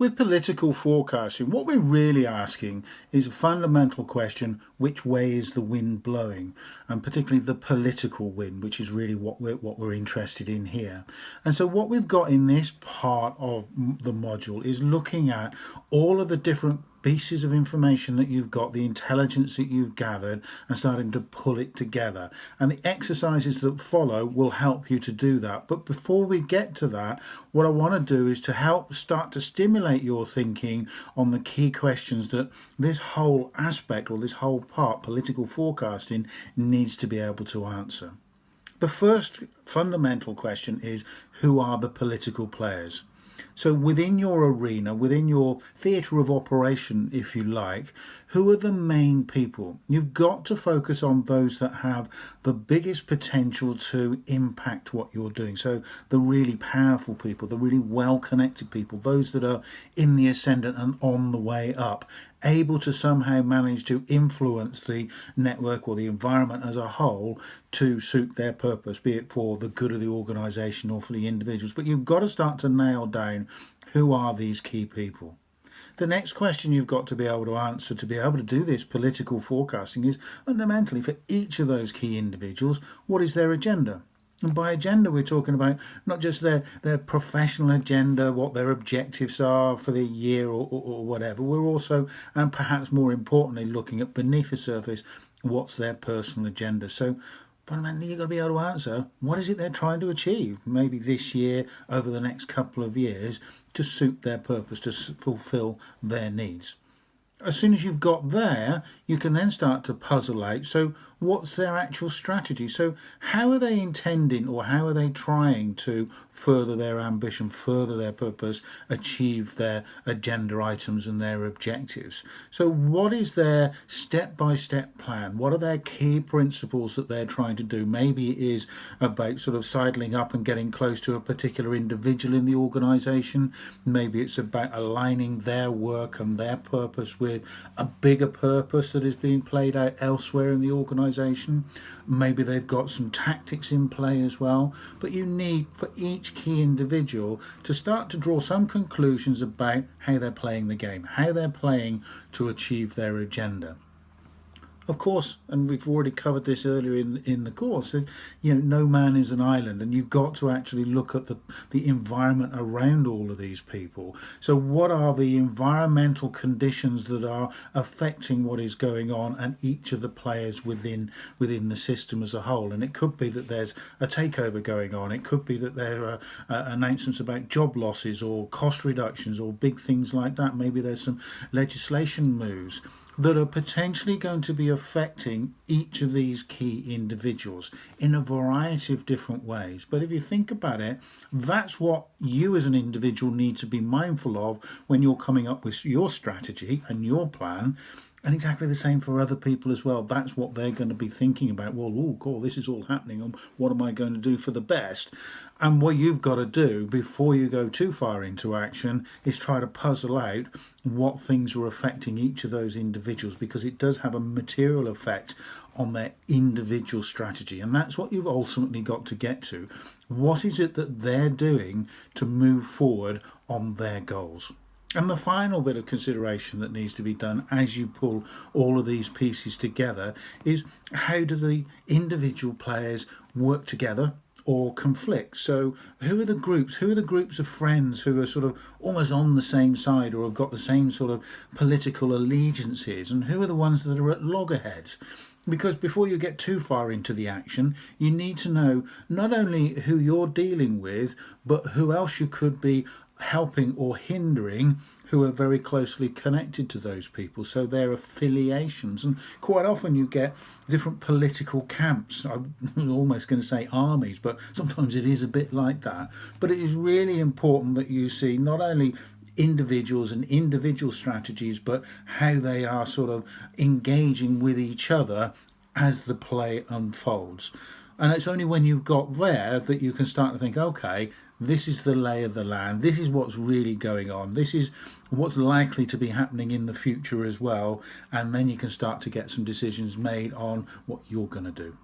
With political forecasting, what we're really asking is a fundamental question: which way is the wind blowing? And particularly the political wind, which is really what we're interested in here. And so what we've got in this part of the module is looking at all of the different pieces of information that you've got, the intelligence that you've gathered, and starting to pull it together. And the exercises that follow will help you to do that. But before we get to that, what I want to do is to help start to stimulate your thinking on the key questions that this whole aspect, or this whole part, political forecasting, needs to be able to answer. The first fundamental question is, who are the political players? So within your arena, within your theatre of operation, if you like, who are the main people? You've got to focus on those that have the biggest potential to impact what you're doing. So the really powerful people, the really well-connected people, those that are in the ascendant and on the way up, able to somehow manage to influence the network or the environment as a whole to suit their purpose, be it for the good of the organisation or for the individuals. But you've got to start to nail down, who are these key people? The next question you've got to be able to answer to be able to do this political forecasting is, fundamentally, for each of those key individuals, what is their agenda? And by agenda, we're talking about not just their professional agenda, what their objectives are for the year or whatever. We're also, and perhaps more importantly, looking at beneath the surface, what's their personal agenda. So fundamentally, you've got to be able to answer, what is it they're trying to achieve, maybe this year, over the next couple of years, to suit their purpose, to fulfill their needs. As soon as you've got there, you can then start to puzzle out, so what's their actual strategy? So how are they intending, or how are they trying to further their ambition, further their purpose, achieve their agenda items and their objectives? So what is their step-by-step plan? What are their key principles that they're trying to do? Maybe it is about sort of sidling up and getting close to a particular individual in the organisation. Maybe it's about aligning their work and their purpose with a bigger purpose that is being played out elsewhere in the organisation. Maybe they've got some tactics in play as well. But you need, for each key individual, to start to draw some conclusions about how they're playing the game, how they're playing to achieve their agenda. Of course, and we've already covered this earlier in the course, no man is an island, and you've got to actually look at the environment around all of these people. So what are the environmental conditions that are affecting what is going on and each of the players within the system as a whole? And it could be that there's a takeover going on. It could be that there are announcements about job losses or cost reductions or big things like that. Maybe there's some legislation moves that are potentially going to be affecting each of these key individuals in a variety of different ways. But if you think about it, that's what you as an individual need to be mindful of when you're coming up with your strategy and your plan. And exactly the same for other people as well. That's what they're going to be thinking about. Well, oh, cool, this is all happening, and what am I going to do for the best? And what you've got to do before you go too far into action is try to puzzle out what things are affecting each of those individuals, because it does have a material effect on their individual strategy. And that's what you've ultimately got to get to. What is it that they're doing to move forward on their goals? And the final bit of consideration that needs to be done as you pull all of these pieces together is, how do the individual players work together or conflict? So who are the groups? Who are the groups of friends who are sort of almost on the same side or have got the same sort of political allegiances? And who are the ones that are at loggerheads? Because before you get too far into the action, you need to know not only who you're dealing with, but who else you could be helping or hindering, who are very closely connected to those people, so their affiliations. And quite often you get different political camps. I'm almost going to say armies, but sometimes it is a bit like that. But it is really important that you see not only individuals and individual strategies, but how they are sort of engaging with each other as the play unfolds. And it's only when you've got there that you can start to think, okay, this is the lay of the land, this is what's really going on, this is what's likely to be happening in the future as well, and then you can start to get some decisions made on what you're going to do.